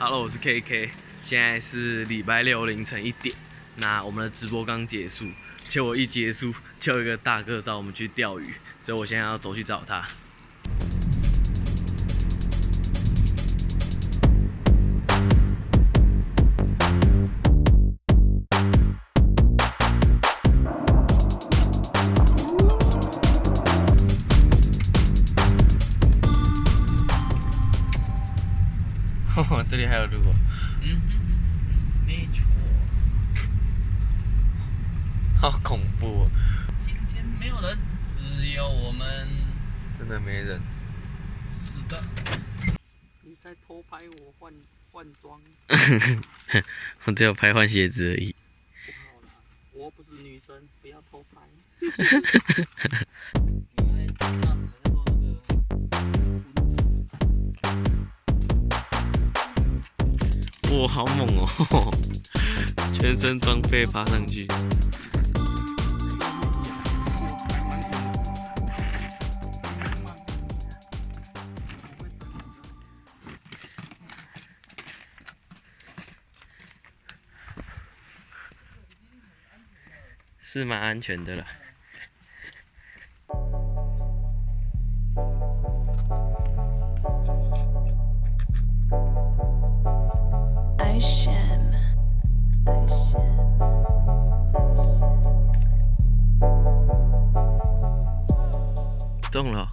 Hello，我是 KK， 现在是礼拜六凌晨1点。那我们的直播刚结束，结果一结束就有一个大哥找我们去钓鱼，所以我现在要走去找他。这里还有路哦。没错。好恐怖哦！今天没有人，只有我们。真的没人。是的。你在偷拍我换装。我只有拍换鞋子而已。不好啦，我不是女生，不要偷拍。哇，好猛哦！全身装备爬上去。是蛮安全的啦。中了，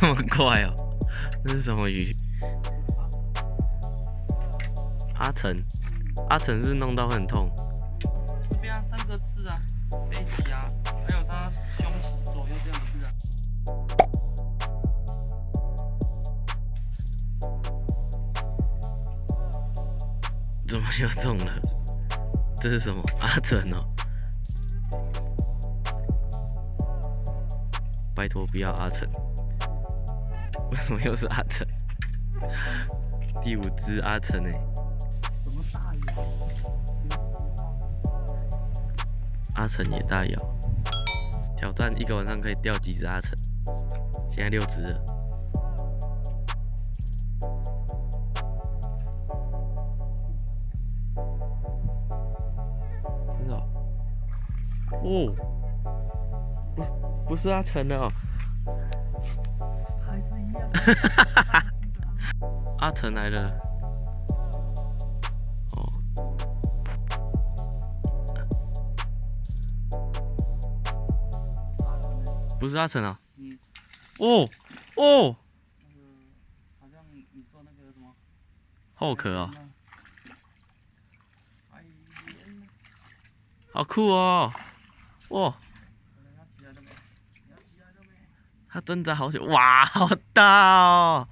那么快哦！那是什么鱼？阿成，阿成是弄到很痛。这边3个刺啊，背脊啊，还有他胸鳍左右这样子啊。怎么又中了？这是什么？阿成哦！拜托不要阿成！为什么又是阿成？第5只阿成哎！什么大咬？阿成也大咬，挑战1个晚上可以钓几只阿成？现在6只了。真的哦？不是阿成的哦。还是一样。阿成来了。不是阿成啊。哦。好像你说那个什么。后壳哦。好酷哦！哇。它挣扎好久，哇，好大哦！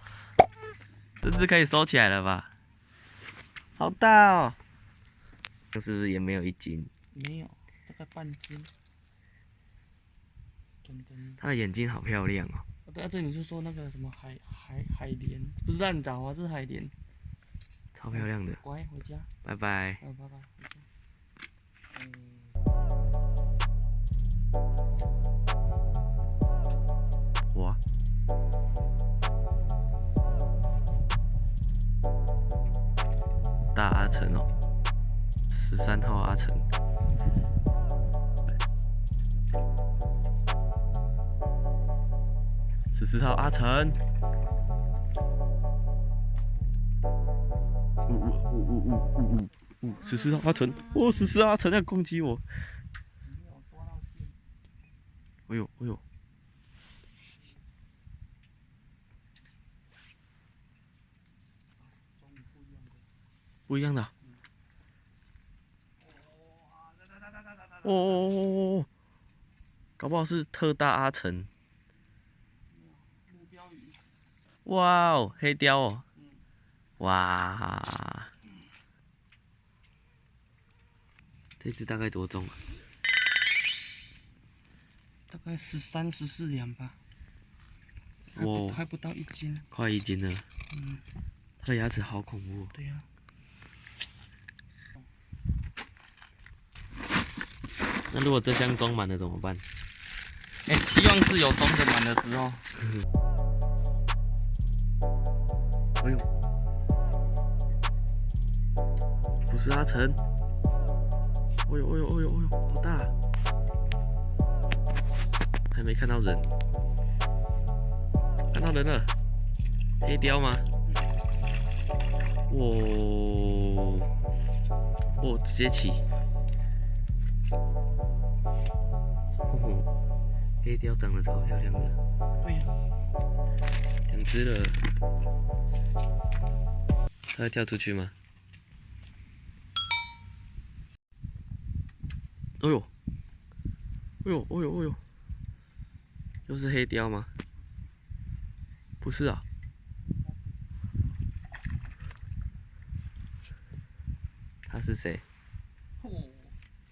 这只可以收起来了吧？好大哦！这是不是也没有1斤？没有，大概半斤。它的眼睛好漂亮哦。对啊，这你就说那个什么海莲，不是烂藻啊，这是海莲。超漂亮的。乖，回家。拜拜。拜拜。哇。大阿成哦，13号阿成。14号阿成。14号阿成，哦，14号阿成在攻击我。哎呦。不一样的。哦，搞不好是特大阿成。哇哦，黑雕哦。哇。这只大概多重啊？大概13、14两吧。还不到1斤。快1斤了。它的牙齿好恐怖。对呀。那如果这箱装满了怎么办？希望是有装得满的时候。哎呦，不是阿成。哦呦哦呦哦呦哦呦，好大！还没看到人，看到人了，黑雕吗？哇！哦，直接起。黑雕长得超漂亮的。对呀、2只了。它会跳出去吗？哎呦！哎呦！哎呦！哎呦！又是黑雕吗？不是啊。他是谁？哦，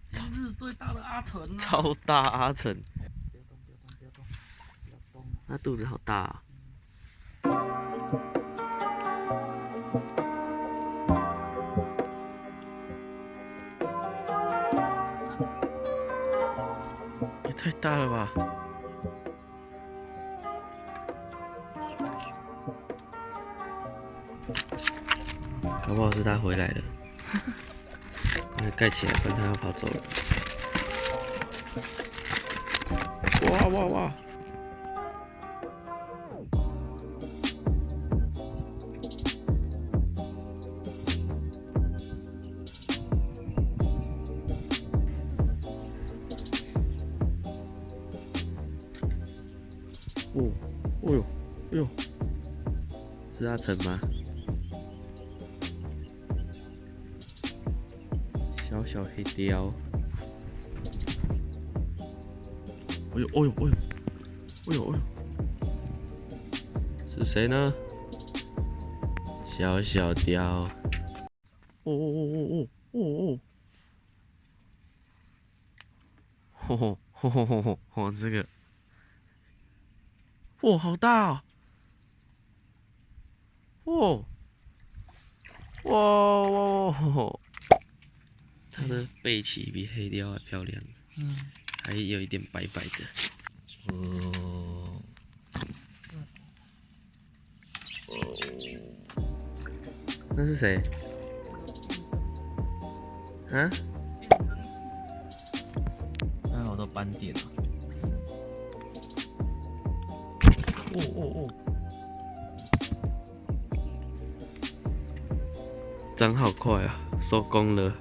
今日最大的阿成啊！超大阿成。不要动，不要动，不要动，不要动。那肚子好大啊！也太大了吧！搞不好是他回来了。快盖起来，不然他要跑走了。哇哇哇！哦，哦呦，哎呦，是阿成吗？小小黑雕。哎呦，哎呦，哎呦，哎呦，哎呦，是谁呢？小小雕。哦哦哦哦哦哦！吼吼吼吼吼吼吼！这个，哇，好大哦！哇哇哇！它的背鳍比黑雕还漂亮，还有一点白白的。哦，那是谁？啊？还有好多斑点啊！哦哦哦！长好快啊，收工了。